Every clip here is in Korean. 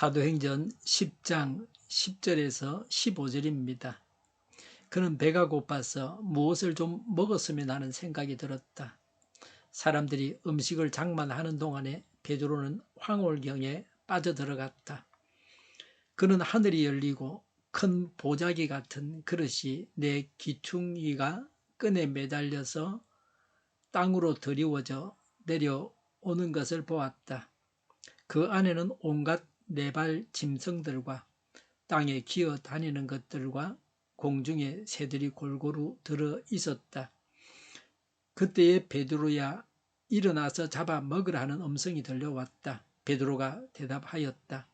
사도행전 10장 10절에서 15절입니다. 그는 배가 고파서 무엇을 좀 먹었으면 하는 생각이 들었다. 사람들이 음식을 장만하는 동안에 베드로는 황홀경에 빠져들어갔다. 그는 하늘이 열리고 큰 보자기 같은 그릇이 내 귀퉁이가 끈에 매달려서 땅으로 드리워져 내려오는 것을 보았다. 그 안에는 온갖 네발 짐승들과 땅에 기어 다니는 것들과 공중의 새들이 골고루 들어 있었다. 그때에 베드로야, 일어나서 잡아 먹으라 하는 음성이 들려왔다. 베드로가 대답하였다.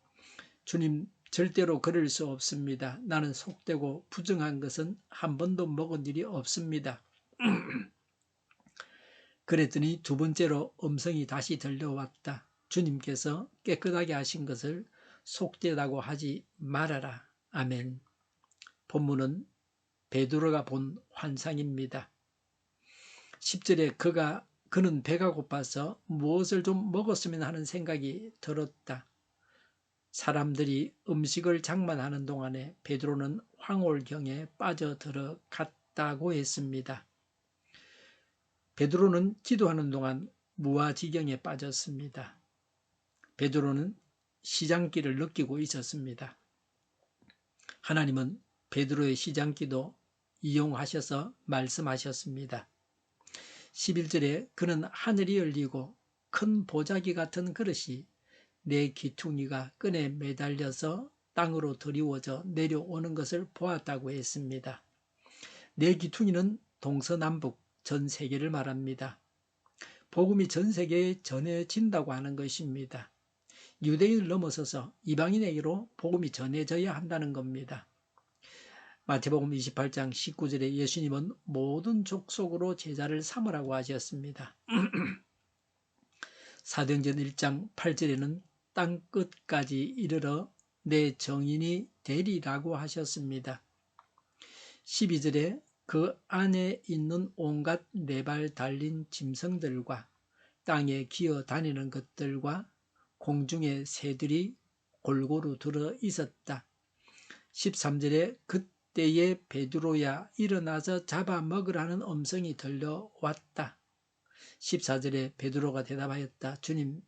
주님, 절대로 그럴 수 없습니다. 나는 속되고 부정한 것은 한 번도 먹은 일이 없습니다. 그랬더니 두 번째로 음성이 다시 들려왔다. 주님께서 깨끗하게 하신 것을 속되다고 하지 말아라. 아멘. 본문은 베드로가 본 환상입니다. 10절에 그는 배가 고파서 무엇을 좀 먹었으면 하는 생각이 들었다. 사람들이 음식을 장만하는 동안에 베드로는 황홀경에 빠져들어갔다고 했습니다. 베드로는 기도하는 동안 무아지경에 빠졌습니다. 베드로는 시장기를 느끼고 있었습니다. 하나님은 베드로의 시장기도 이용하셔서 말씀하셨습니다. 11절에 그는 하늘이 열리고 큰 보자기 같은 그릇이 내 귀퉁이가 끈에 매달려서 땅으로 드리워져 내려오는 것을 보았다고 했습니다. 내 귀퉁이는 동서남북 전 세계를 말합니다. 복음이 전 세계에 전해진다고 하는 것입니다. 유대인을 넘어서서 이방인에게로 복음이 전해져야 한다는 겁니다. 마태복음 28장 19절에 예수님은 모든 족속으로 제자를 삼으라고 하셨습니다. 사도행전 1장 8절에는 땅끝까지 이르러 내 정인이 되리라고 하셨습니다. 12절에 그 안에 있는 온갖 네발 달린 짐승들과 땅에 기어 다니는 것들과 공중의 새들이 골고루 들어 있었다. 13절에 그때에 베드로야 일어나서 잡아 먹으라는 음성이 들려왔다. 14절에 베드로가 대답하였다. 주님,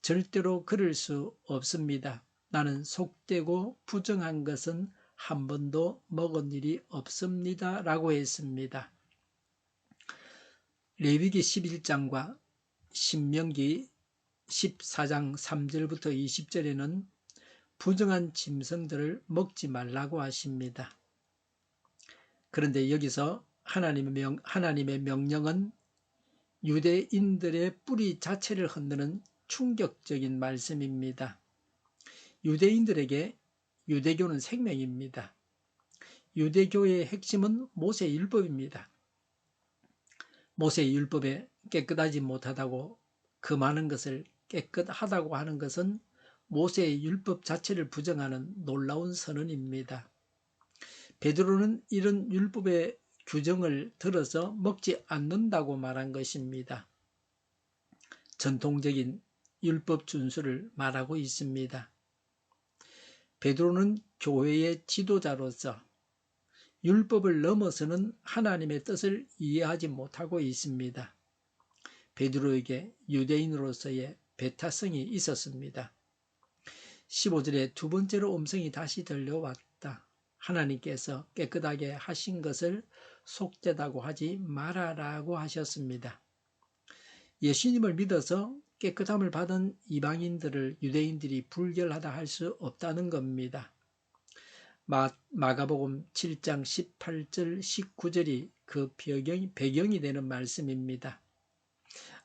절대로 그럴 수 없습니다. 나는 속되고 부정한 것은 한 번도 먹은 일이 없습니다. 라고 했습니다. 레위기 11장과 신명기 14장 3절부터 20절에는 부정한 짐승들을 먹지 말라고 하십니다. 그런데 여기서 하나님의 명령은 유대인들의 뿌리 자체를 흔드는 충격적인 말씀입니다. 유대인들에게 유대교는 생명입니다. 유대교의 핵심은 모세의 율법입니다. 모세의 율법에 깨끗하지 못하다고 그 많은 것을 깨끗하다고 하는 것은 모세의 율법 자체를 부정하는 놀라운 선언입니다. 베드로는 이런 율법의 규정을 들어서 먹지 않는다고 말한 것입니다. 전통적인 율법 준수를 말하고 있습니다. 베드로는 교회의 지도자로서 율법을 넘어서는 하나님의 뜻을 이해하지 못하고 있습니다. 베드로에게 유대인으로서의 배타성이 있었습니다. 15절에 두 번째로 음성이 다시 들려왔다. 하나님께서 깨끗하게 하신 것을 속되다고 하지 말아라고 하셨습니다. 예수님을 믿어서 깨끗함을 받은 이방인들을 유대인들이 불결하다 할 수 없다는 겁니다. 마가복음 7장 18절 19절이 그 배경이 되는 말씀입니다.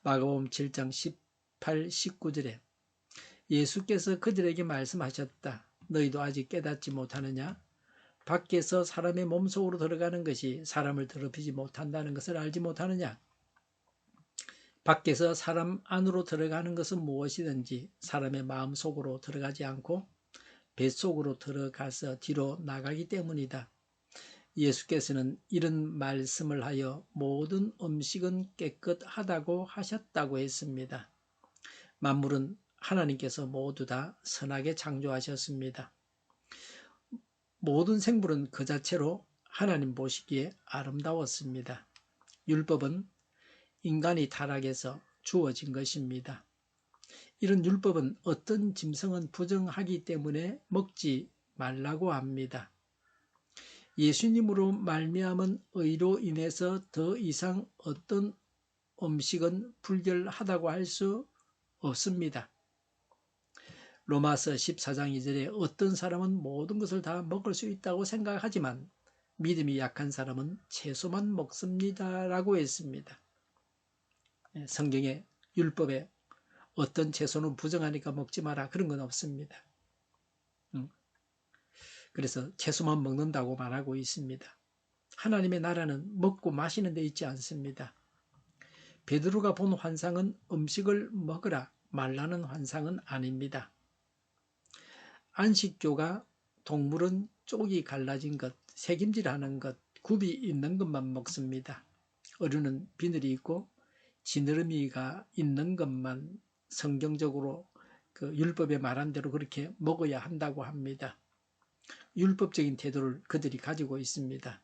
마가복음 7장 18, 19절에 예수께서 그들에게 말씀하셨다. 너희도 아직 깨닫지 못하느냐? 밖에서 사람의 몸속으로 들어가는 것이 사람을 더럽히지 못한다는 것을 알지 못하느냐? 밖에서 사람 안으로 들어가는 것은 무엇이든지 사람의 마음속으로 들어가지 않고 뱃속으로 들어가서 뒤로 나가기 때문이다. 예수께서는 이런 말씀을 하여 모든 음식은 깨끗하다고 하셨다고 했습니다. 만물은 하나님께서 모두 다 선하게 창조하셨습니다. 모든 생물은 그 자체로 하나님 보시기에 아름다웠습니다. 율법은 인간이 타락해서 주어진 것입니다. 이런 율법은 어떤 짐승은 부정하기 때문에 먹지 말라고 합니다. 예수님으로 말미암은 의로 인해서 더 이상 어떤 음식은 불결하다고 할 수 없습니다. 로마서 14장 2절에 어떤 사람은 모든 것을 다 먹을 수 있다고 생각하지만 믿음이 약한 사람은 채소만 먹습니다 라고 했습니다. 성경에 율법에 어떤 채소는 부정하니까 먹지 마라 그런 건 없습니다. 그래서 채소만 먹는다고 말하고 있습니다. 하나님의 나라는 먹고 마시는 데 있지 않습니다. 베드로가 본 환상은 음식을 먹으라 말라는 환상은 아닙니다. 안식교가 동물은 쪽이 갈라진 것, 새김질하는 것, 굽이 있는 것만 먹습니다. 어류는 비늘이 있고 지느러미가 있는 것만 성경적으로 그 율법에 말한 대로 그렇게 먹어야 한다고 합니다. 율법적인 태도를 그들이 가지고 있습니다.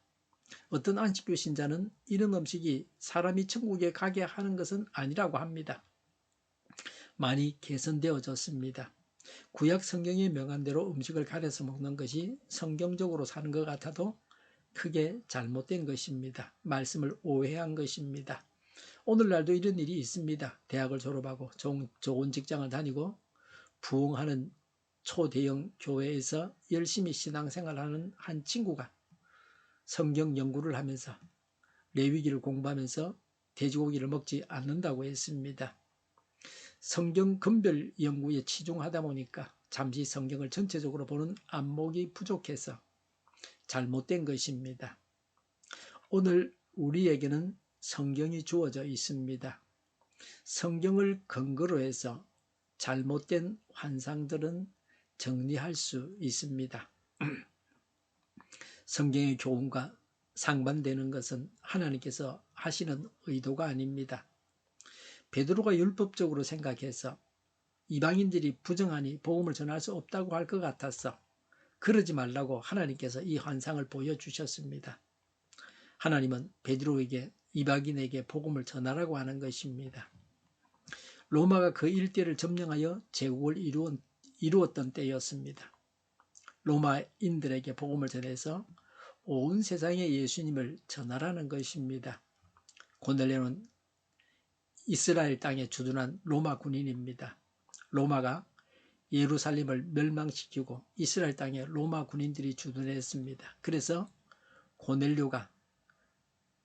어떤 안식교 신자는 이런 음식이 사람이 천국에 가게 하는 것은 아니라고 합니다. 많이 개선되어졌습니다. 구약 성경에 명한 대로 음식을 가려서 먹는 것이 성경적으로 사는 것 같아도 크게 잘못된 것입니다. 말씀을 오해한 것입니다. 오늘날도 이런 일이 있습니다. 대학을 졸업하고 좋은 직장을 다니고 부흥하는 초대형 교회에서 열심히 신앙생활하는 한 친구가 성경 연구를 하면서 레위기를 공부하면서 돼지고기를 먹지 않는다고 했습니다. 성경 금별 연구에 치중하다 보니까 잠시 성경을 전체적으로 보는 안목이 부족해서 잘못된 것입니다. 오늘 우리에게는 성경이 주어져 있습니다. 성경을 근거로 해서 잘못된 환상들은 정리할 수 있습니다. 성경의 교훈과 상반되는 것은 하나님께서 하시는 의도가 아닙니다. 베드로가 율법적으로 생각해서 이방인들이 부정하니 복음을 전할 수 없다고 할 것 같아서 그러지 말라고 하나님께서 이 환상을 보여주셨습니다. 하나님은 베드로에게 이방인에게 복음을 전하라고 하는 것입니다. 로마가 그 일대를 점령하여 제국을 이루었던 때였습니다. 로마인들에게 복음을 전해서 온 세상에 예수님을 전하라는 것입니다. 고넬료는 이스라엘 땅에 주둔한 로마 군인입니다. 로마가 예루살렘을 멸망시키고 이스라엘 땅에 로마 군인들이 주둔했습니다. 그래서 고넬료가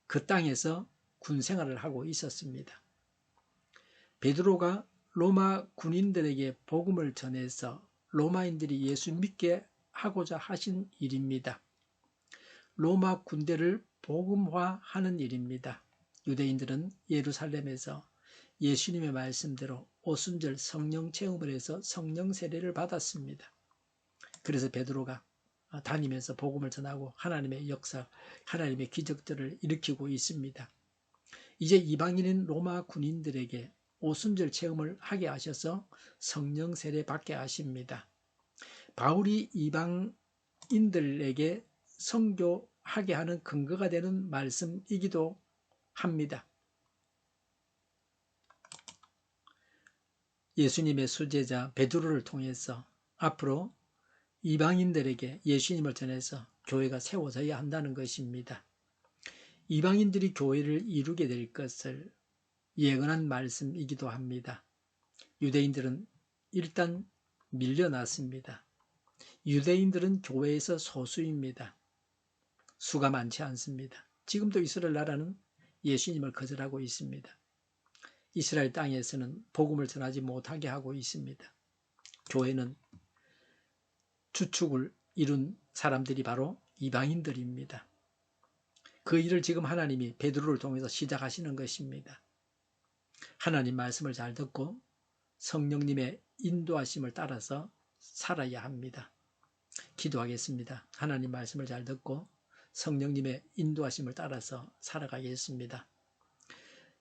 그 땅에서 군 생활을 하고 있었습니다. 베드로가 로마 군인들에게 복음을 전해서 로마인들이 예수 믿게 하고자 하신 일입니다. 로마 군대를 복음화하는 일입니다. 유대인들은 예루살렘에서 예수님의 말씀대로 오순절 성령 체험을 해서 성령 세례를 받았습니다. 그래서 베드로가 다니면서 복음을 전하고 하나님의 역사, 하나님의 기적들을 일으키고 있습니다. 이제 이방인인 로마 군인들에게 오순절 체험을 하게 하셔서 성령 세례 받게 하십니다. 바울이 이방인들에게 선교하게 하는 근거가 되는 말씀이기도 합니다. 예수님의 수제자 베드로를 통해서 앞으로 이방인들에게 예수님을 전해서 교회가 세워져야 한다는 것입니다. 이방인들이 교회를 이루게 될 것을 예언한 말씀이기도 합니다. 유대인들은 일단 밀려났습니다. 유대인들은 교회에서 소수입니다. 수가 많지 않습니다. 지금도 이스라엘 나라는 예수님을 거절하고 있습니다. 이스라엘 땅에서는 복음을 전하지 못하게 하고 있습니다. 교회는 주축을 이룬 사람들이 바로 이방인들입니다. 그 일을 지금 하나님이 베드로를 통해서 시작하시는 것입니다. 하나님 말씀을 잘 듣고 성령님의 인도하심을 따라서 살아야 합니다. 기도하겠습니다. 하나님 말씀을 잘 듣고 성령님의 인도하심을 따라서 살아가겠습니다.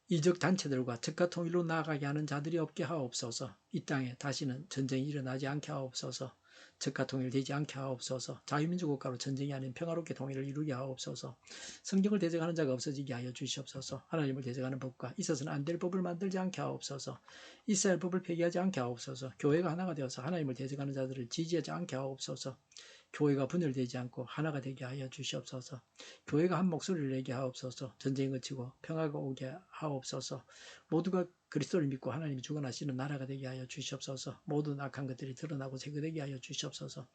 이적 단체들과 적과 통일로 나아가게 하는 자들이 없게 하옵소서. 이 땅에 다시는 전쟁이 일어나지 않게 하옵소서. 적과 통일되지 않게 하옵소서. 자유민주 국가로 전쟁이 아닌 평화롭게 통일을 이루게 하옵소서. 성경을 대적하는 자가 없어지게 하여 주시옵소서. 하나님을 대적하는 법과 있어서는 안 될 법을 만들지 않게 하옵소서. 이스라엘 법을 폐기하지 않게 하옵소서. 교회가 하나가 되어서 하나님을 대적하는 자들을 지지하지 않게 하옵소서. 교회가 분열되지 않고 하나가 되게 하여 주시옵소서. 교회가 한 목소리를 내게 하옵소서. 전쟁이 그치고 평화가 오게 하옵소서. 모두가 그리스도를 믿고 하나님이 주관하시는 나라가 되게 하여 주시옵소서. 모든 악한 것들이 드러나고 제거되게 하여 주시옵소서.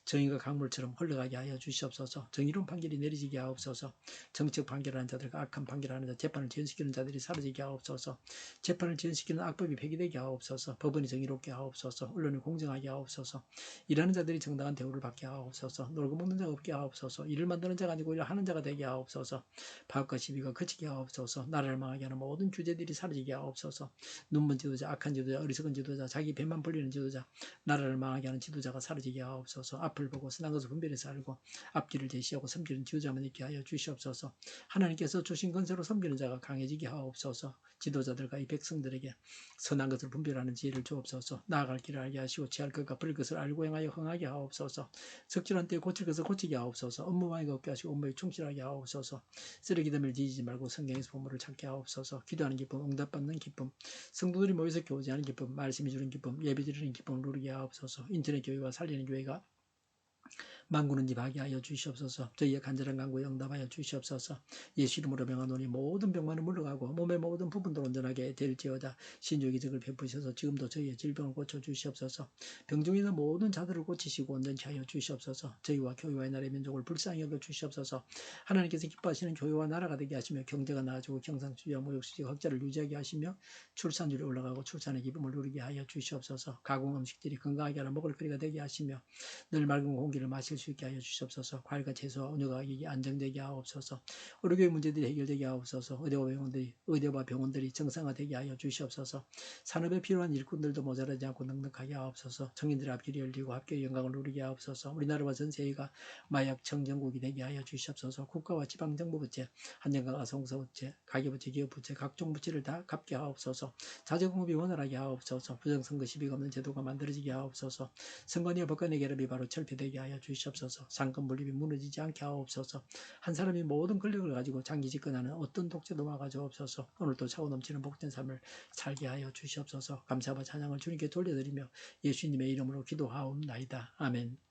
정의가 강물처럼 흘러가게 하여 주시옵소서. 정의로운 판결이 내리지게 하옵소서. 정책 판결하는 자들과 악한 판결하는 자, 재판을 지연시키는 자들이 사라지게 하옵소서. 재판을 지연시키는 악법이 폐기되게 하옵소서. 법원이 정의롭게 하옵소서. 언론이 공정하게 하옵소서. 일하는 자들이 정당한 대우를 받게 하옵소서. 놀고 먹는 자가 없게 하옵소서. 일을 만드는 자가 아니고 일을 하는 자가 되게 하옵소서. 파업과 시비가 그치게 하옵소서. 나라를 망하게 하는 모든 규제들이 사라지게 하옵소서. 눈먼 지도자, 악한 지도자, 어리석은 지도자, 자기 배만 불리는 지도자, 나라를 망하게 하는 지도자가 사라지게 하옵소서. 앞을 보고 선한 것을 분별해서 알고 앞길을 제시하고 섬기는 지도자만 있게 하여 주시옵소서. 하나님께서 주신 건세로 섬기는 자가 강해지게 하옵소서. 지도자들과 이 백성들에게 선한 것을 분별하는 지혜를 주옵소서. 나아갈 길을 알게 하시고 취할 것과 버릴 것을 알고 행하여 흥하게 하옵소서. 적절한 때에 고칠 것을 고치게 하옵소서. 업무방해가 없게 하시고 업무에 충실하게 하옵소서. 쓰레기 더미를 뒤지지 말고 성경에서 보물을 찾게 하옵소서. 기도하는 기쁨, 응답받는 기쁨, 성도들이 모여서 교제하는 기쁨, 말씀이 주는 기쁨, 예배 드리는 기쁨을 누리게 하옵소서. 인터넷 교회와 살리는 교회가 만군은 입하게 하여 주시옵소서. 저희의 간절한 간구에 응답하여 주시옵소서. 예수 이름으로 명하노니 모든 병만은 물러가고 몸의 모든 부분도 온전하게 될지어다. 신주의 기적을 베푸셔서 지금도 저희의 질병을 고쳐주시옵소서. 병중에 있는 모든 자들을 고치시고 온전케 하여 주시옵소서. 저희와 교회와 나라의 민족을 불쌍히 여겨 주시옵소서. 하나님께서 기뻐하시는 교회와 나라가 되게 하시며 경제가 나아지고 경상수지와 무역수지 흑자를 유지하게 하시며 출산율이 올라가고 출산의 기쁨을 누리게 하여 주시옵소서. 가공 음식들이 건강하게 하는 먹을 거리가 되게 하시며 늘 맑은 공기를 마실 수 있게 하여 주시옵소서. 과일과 채소와 온유 가격이 안정되게 하옵소서. 의료교육 문제들이 해결되게 하옵소서. 의대와 병원들이 정상화되게 하여 주시옵소서. 산업에 필요한 일꾼들도 모자라지 않고 넉넉하게 하옵소서. 청인들의 앞길이 열리고 합격의 영광을 누리게 하옵소서. 우리나라와 전 세계가 마약 청정국이 되게 하여 주시옵소서. 국가와 지방정부부채, 한정가가 성서부채, 가계부채, 기업부채, 각종 부채를 다 갚게 하옵소서. 자재공급이 원활하게 하옵소서. 부정선거 시비가 없는 제도가 만들어지게 하옵소서. 선관위와 법관의 결합이 바로 철폐되게 하여 주시옵소서. 상권 분립이 무너지지 않게 하옵소서. 한 사람이 모든 권력을 가지고 장기 집권하는 어떤 독재도 막아주옵소서. 오늘도 차고 넘치는 복된 삶을 살게 하여 주시옵소서. 감사와 찬양을 주님께 돌려드리며 예수님의 이름으로 기도하옵나이다. 아멘.